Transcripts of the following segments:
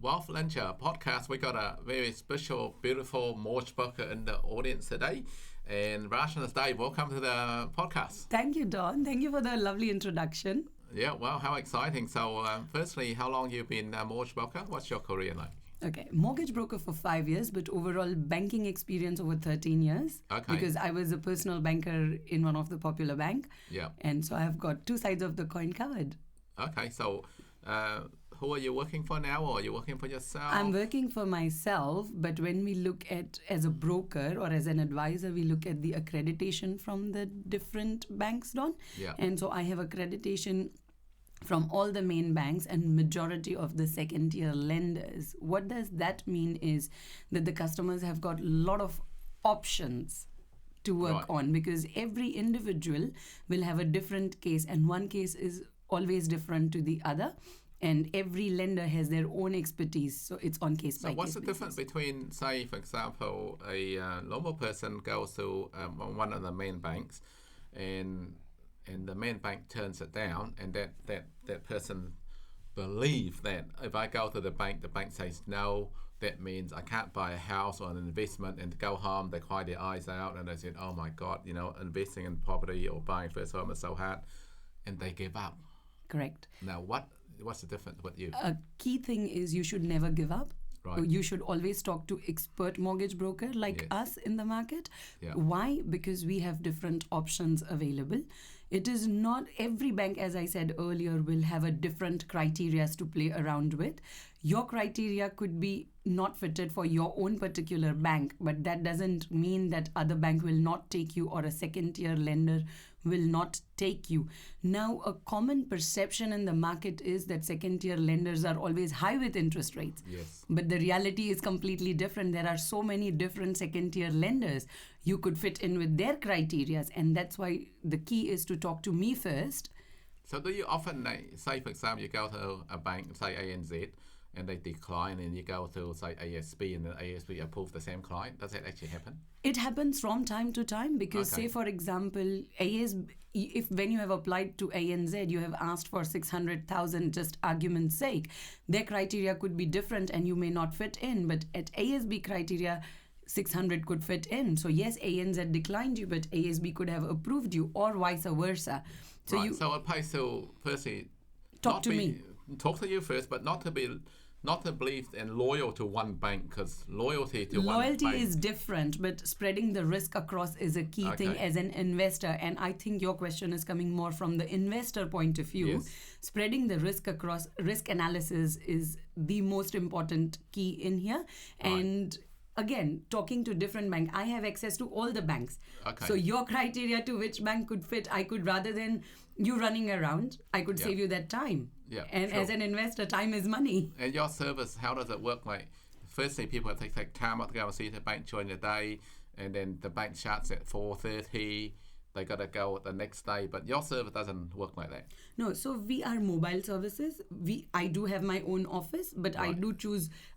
Wealth Venture podcast. We got a very special, beautiful mortgage broker in the audience today. And Rachna Dave, welcome to the podcast. Thank you, Don. Thank you for the lovely introduction. Yeah, well, how exciting. So, firstly, how long you been a mortgage broker? What's your career like? Okay, mortgage broker for 5 years, but overall banking experience over 13 years. Okay. Because I was a personal banker in one of the popular bank. Yeah. And so I've got two sides of the coin covered. Okay, so who are you working for now, or are you working for yourself? I'm working for myself, but when we look at, as a broker or as an advisor, we look at the accreditation from the different banks, Don. Yeah. And so I have accreditation from all the main banks and majority of the second tier lenders. What does that mean is that the customers have got a lot of options to work on, because every individual will have a different case, and one case is always different to the other, and every lender has their own expertise, so it's on case by case. So what's the difference between, say, for example, a normal person goes to one of the main banks, and the main bank turns it down, and that person believes that if I go to the bank says no, that means I can't buy a house or an investment, and to go home, they cry their eyes out, and they say, oh my God, investing in property or buying first home is so hard, and they give up. Correct. Now, what's the difference with you? A key thing is you should never give up. Right. You should always talk to expert mortgage broker like us in the market. Yeah. Why? Because we have different options available. It is not every bank, as I said earlier, will have a different criteria to play around with. Your criteria could be not fitted for your own particular bank, but that doesn't mean that other bank will not take you, or a second tier lender will not take you. Now, a common perception in the market is that second tier lenders are always high with interest rates. Yes. But the reality is completely different. There are so many different second tier lenders. You could fit in with their criteria, and that's why the key is to talk to me first. So do you often, say, for example, you go to a bank, say ANZ, and they decline, and you go to, say, ASB, and the ASB approve the same client? Does that actually happen? It happens from time to time, because say, for example, ASB, if when you have applied to ANZ, you have asked for 600,000, just argument's sake, their criteria could be different and you may not fit in. But at ASB criteria, 600 could fit in. So yes, ANZ declined you, but ASB could have approved you, or vice versa. So right. So it pays to firstly talk to me. Talk to you first, but not to believe and loyal to one bank, because loyalty is different, but spreading the risk across is a key thing as an investor. And I think your question is coming more from the investor point of view. Yes. Spreading the risk across, risk analysis is the most important key in here. Right. And again, talking to different banks, I have access to all the banks. Okay. So your criteria to which bank could fit, I could, rather than you running around, I could save you that time. Yeah, and as an investor, time is money. And your service, how does it work? Like, firstly, people have to take time out to go and see the bank during the day, and then the bank shuts at 4:30. They got to go the next day, but your service doesn't work like that. No, so we are mobile services. I do have my own office, but right.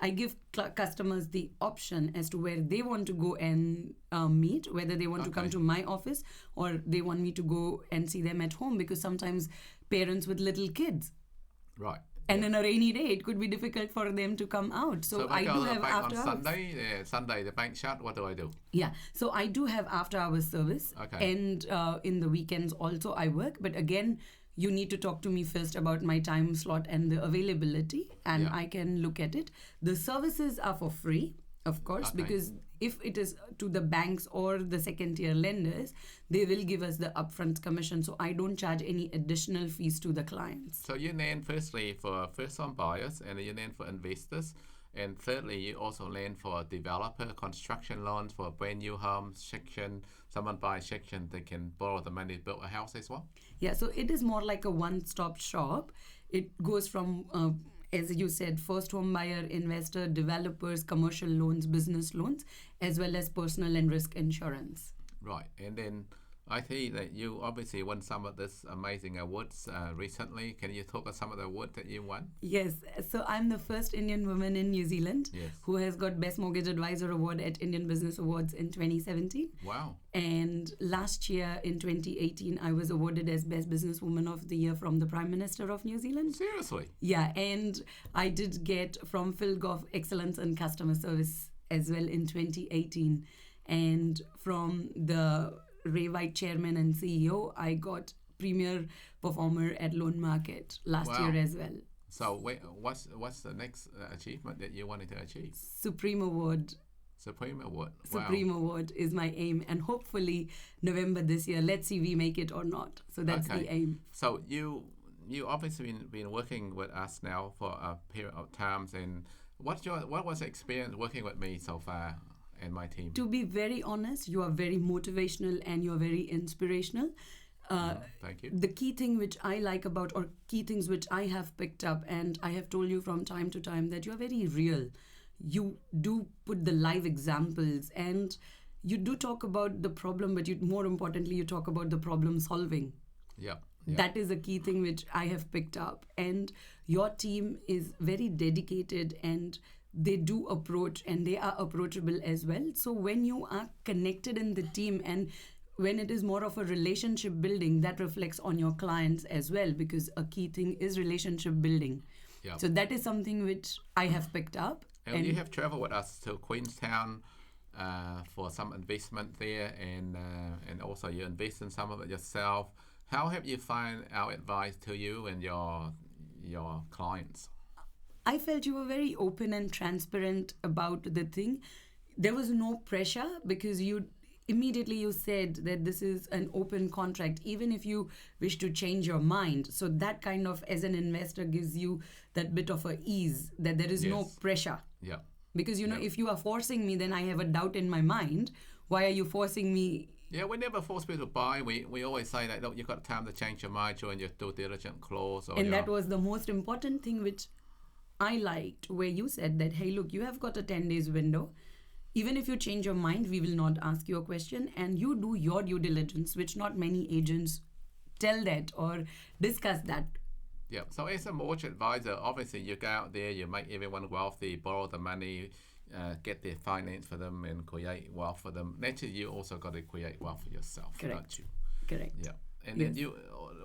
I give customers the option as to where they want to go and meet, whether they want to come to my office or they want me to go and see them at home, because sometimes parents with little kids. Right. And in a rainy day, it could be difficult for them to come out. So I do have after hours. Sunday, the bank shut. What do I do? Yeah. So I do have after hours service. Okay. And in the weekends also I work. But again, you need to talk to me first about my time slot and the availability, and I can look at it. The services are for free, of course, because if it is to the banks or the second tier lenders, they will give us the upfront commission. So I don't charge any additional fees to the clients. So you lend firstly for first-time buyers, and you lend for investors, and thirdly you also lend for developer construction loans for brand new homes, section. Someone buys section, they can borrow the money to build a house as well. Yeah, so it is more like a one-stop shop. It goes from as you said, first home buyer, investor, developers, commercial loans, business loans, as well as personal and risk insurance. Right. And then I see that you obviously won some of this amazing awards recently. Can you talk about some of the awards that you won? Yes, so I'm the first Indian woman in New Zealand Yes. who has got Best Mortgage Advisor Award at Indian Business Awards in 2017. Wow. And last year in 2018, I was awarded as Best Businesswoman of the Year from the Prime Minister of New Zealand. Seriously? Yeah, and I did get from Phil Goff Excellence in Customer Service as well in 2018. And from the Ray White Chairman and CEO, I got Premier Performer at Loan Market last Wow. year as well. So what's the next achievement that you wanted to achieve? Supreme Award. Supreme Award. Supreme Award is my aim, and hopefully November this year. Let's see we make it or not. So that's the aim. So you obviously been working with us now for a period of times, and what was the experience working with me so far and my team? To be very honest, you are very motivational and you are very inspirational. Thank you. The key thing which I like about, or key things which I have picked up, and I have told you from time to time, that you are very real. You do put the live examples, and you do talk about the problem, but more importantly, you talk about the problem solving. Yeah. That is a key thing which I have picked up. And your team is very dedicated, and they do approach, and they are approachable as well. So when you are connected in the team, and when it is more of a relationship building, that reflects on your clients as well, because a key thing is relationship building. Yeah. So that is something which I have picked up. And you have traveled with us to Queenstown for some investment there, and also you invest in some of it yourself. How have you found our advice to you and your clients? I felt you were very open and transparent about the thing. There was no pressure, because you said that this is an open contract, even if you wish to change your mind. So that kind of, as an investor, gives you that bit of a ease, that there is no pressure. Yeah. Because, if you are forcing me, then I have a doubt in my mind. Why are you forcing me? Yeah, we never force people to buy. We always say that, look, you've got time to change your mind during your due diligence clause. And that was the most important thing which I liked, where you said that, hey, look, you have got a 10 days window. Even if you change your mind, we will not ask you a question, and you do your due diligence, which not many agents tell that or discuss that. Yeah. So as a mortgage advisor, obviously you go out there, you make everyone wealthy, borrow the money, get their finance for them, and create wealth for them. Naturally, you also got to create wealth for yourself, don't you? Correct. Yeah. And then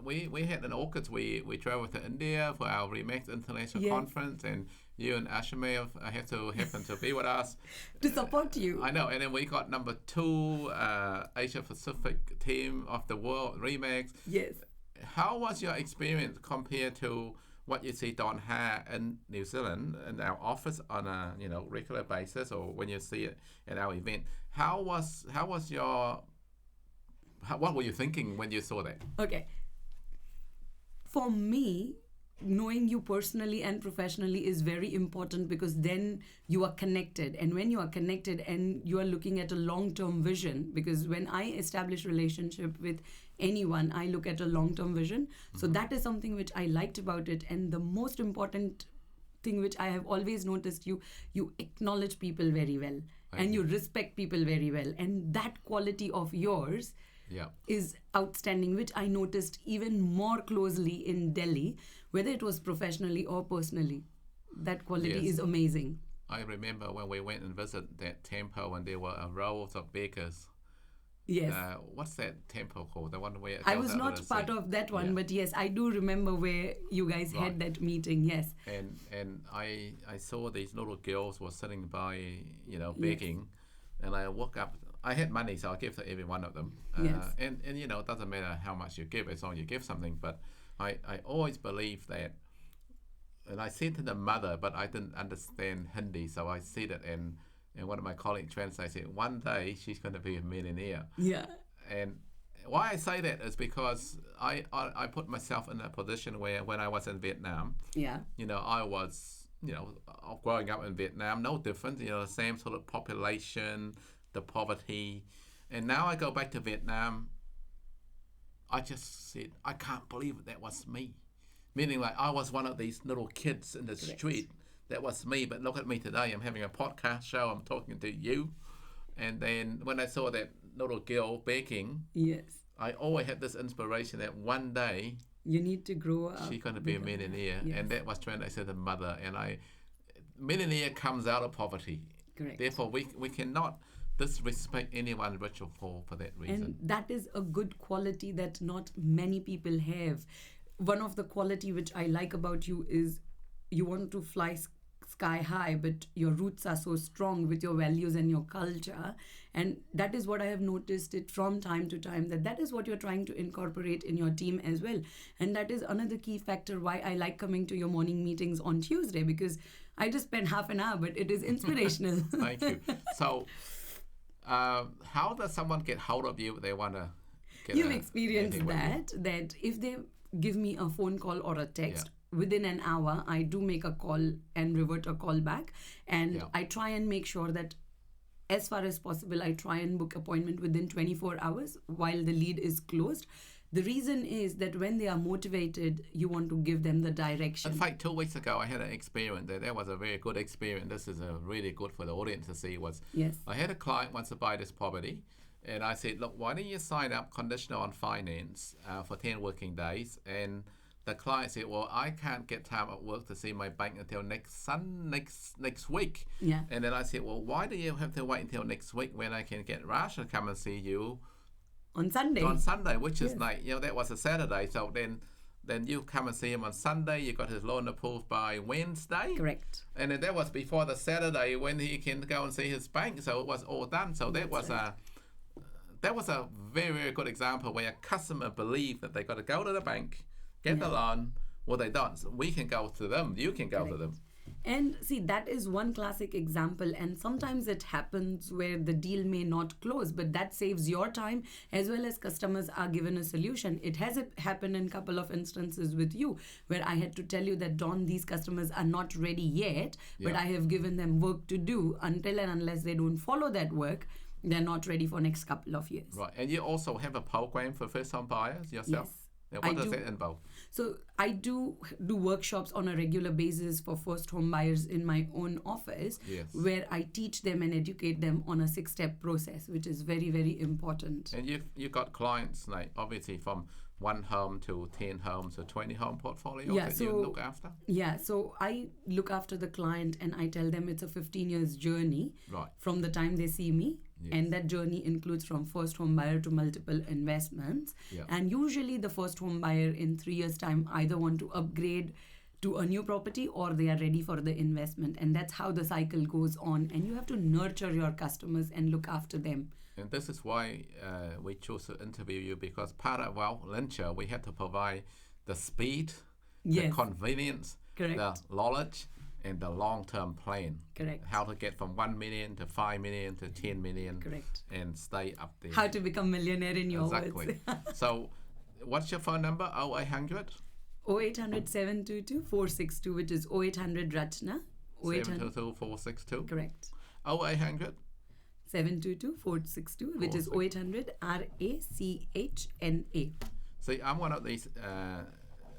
we had an August, we traveled to India for our Remax International Conference, and you and Ashmev happened to be with us to support you. I know. And then we got number 2 Asia Pacific team of the world, Remax. Yes. How was your experience compared to what you see Don Ha in New Zealand in our office on a regular basis, or when you see it at our event? What were you thinking when you saw that? Okay. For me, knowing you personally and professionally is very important, because then you are connected. And when you are connected and you are looking at a long-term vision, because when I establish relationship with anyone, I look at a long-term vision. Mm-hmm. So that is something which I liked about it. And the most important thing which I have always noticed, you acknowledge people very well. And you respect people very well. And that quality of yours is outstanding, which I noticed even more closely in Delhi, whether it was professionally or personally. That quality is amazing. I remember when we went and visited that temple, and there were rows of bakers. Yes. What's that temple called? The one where I was not part of that one, but yes, I do remember where you guys had that meeting. Yes. And I saw these little girls were sitting by, begging, and I woke up. I had money, so I gave to every one of them. And it doesn't matter how much you give, as long as you give something. But I always believed that, and I said to the mother, but I didn't understand Hindi, so I said it, and one of my colleagues translated, one day she's going to be a millionaire. Yeah. And why I say that is because I put myself in a position where when I was in Vietnam, I was, growing up in Vietnam, no different, the same sort of population, the poverty. And now I go back to Vietnam, I just said, I can't believe that was me. Meaning, like, I was one of these little kids in the street. That was me. But look at me today. I'm having a podcast show. I'm talking to you. And then when I saw that little girl baking, I always had this inspiration that one day You need to grow up. she's going to be a become- millionaire, Yes. and that was translated to mother. And millionaire comes out of poverty. Correct. Therefore, we cannot disrespect anyone rich or poor for that reason. And that is a good quality that not many people have. One of the quality which I like about you is you want to fly sky high, but your roots are so strong with your values and your culture. And that is what I have noticed it from time to time, that is what you're trying to incorporate in your team as well. And that is another key factor why I like coming to your morning meetings on Tuesday, because I just spend half an hour, but it is inspirational. Thank you. So, how does someone get hold of you if they want to get You've a experienced meeting with you? that if they give me a phone call or a text, within an hour, I do make a call and revert a call back. And I try and make sure that as far as possible, I try and book appointment within 24 hours while the lead is closed. The reason is that when they are motivated, you want to give them the direction. In fact, 2 weeks ago, I had an experience that was a very good experience. This is really good for the audience to see. Yes. I had a client wants to buy this property, and I said, look, why don't you sign up conditional on finance for 10 working days? And the client said, well, I can't get time at work to see my bank until next week. Yeah. And then I said, well, why do you have to wait until next week when I can get Rachna to come and see you On Sunday. Which is like, that was a Saturday. So then you come and see him on Sunday. You got his loan approved by Wednesday. Correct. And then that was before the Saturday when he can go and see his bank. So it was all done. So that was a very, very good example where a customer believed that they got to go to the bank, get the loan. Well, they don't. So we can go to them. You can go to them. And see, that is one classic example. And sometimes it happens where the deal may not close, but that saves your time as well as customers are given a solution. It has happened in a couple of instances with you where I had to tell you that, Don, these customers are not ready yet, but I have given them work to do. Until and unless they don't follow that work, they're not ready for next couple of years. Right. And you also have a program for first-time buyers yourself? Yes. Now, what does that involve? So I do workshops on a regular basis for first home buyers in my own office, where I teach them and educate them on a 6-step process, which is very, very important. And you've got clients, like obviously from 1 home to 10 homes to 20 home portfolio that you look after? Yeah, so I look after the client and I tell them it's a 15 years journey from the time they see me. And that journey includes from first home buyer to multiple investments. And usually the first home buyer in 3 years' time either want to upgrade to a new property or they are ready for the investment. And that's how the cycle goes on. And you have to nurture your customers and look after them. And this is why we chose to interview you, because part of our venture, we had to provide the speed, the convenience, the knowledge, and the long-term plan. Correct. How to get from 1 million to 5 million to 10 million. Correct. And stay up there. How to become millionaire in your words. Exactly. So what's your phone number? 0800? 0800 722 462, which is 0800 Rachna. 722 462? Correct. 0800? 722 462, which is 0800 RACHNA. See, I'm one of these...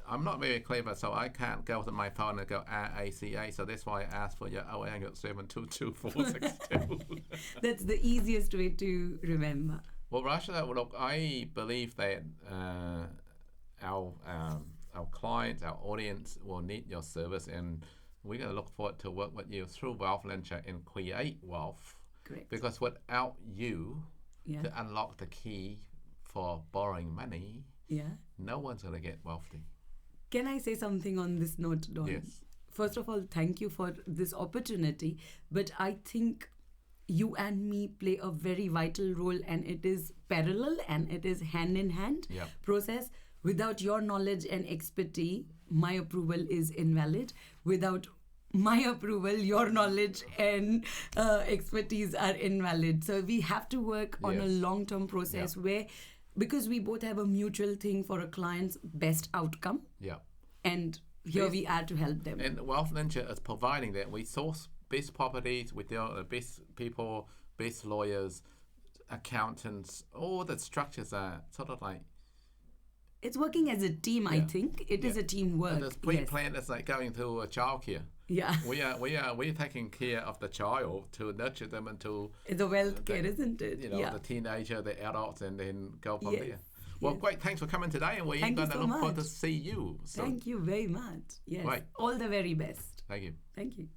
I'm not very clever, so I can't go to my phone and go RACA. So that's why I asked for your 0800 722 462. That's the easiest way to remember. Well, Rachna, look, I believe that our clients, our audience will need your service, and we're going to look forward to work with you through Wealth Venture and create wealth. Correct. Because without you to unlock the key for borrowing money, no one's going to get wealthy. Can I say something on this note, Don? Yes. First of all, thank you for this opportunity. But I think you and me play a very vital role, and it is parallel and it is hand-in-hand process. Without your knowledge and expertise, my approval is invalid. Without my approval, your knowledge and expertise are invalid. So we have to work on a long-term process where, because we both have a mutual thing for a client's best outcome. Yeah. And here we are to help them. And Wealth Ninja is providing that. We source best properties with the best people, best lawyers, accountants. All the structures are sort of like... It's working as a team, I think. It is a teamwork. And it's pre-planned. It's like going to a childcare. Yeah. We're taking care of the child to nurture them into... It's a wealth care, isn't it? The teenager, the adults, and then go from there. Well, Yes. great. Thanks for coming today, and we're Thank you going to so look forward to much. see you soon. Thank you very much. Yes. Right. All the very best. Thank you. Thank you.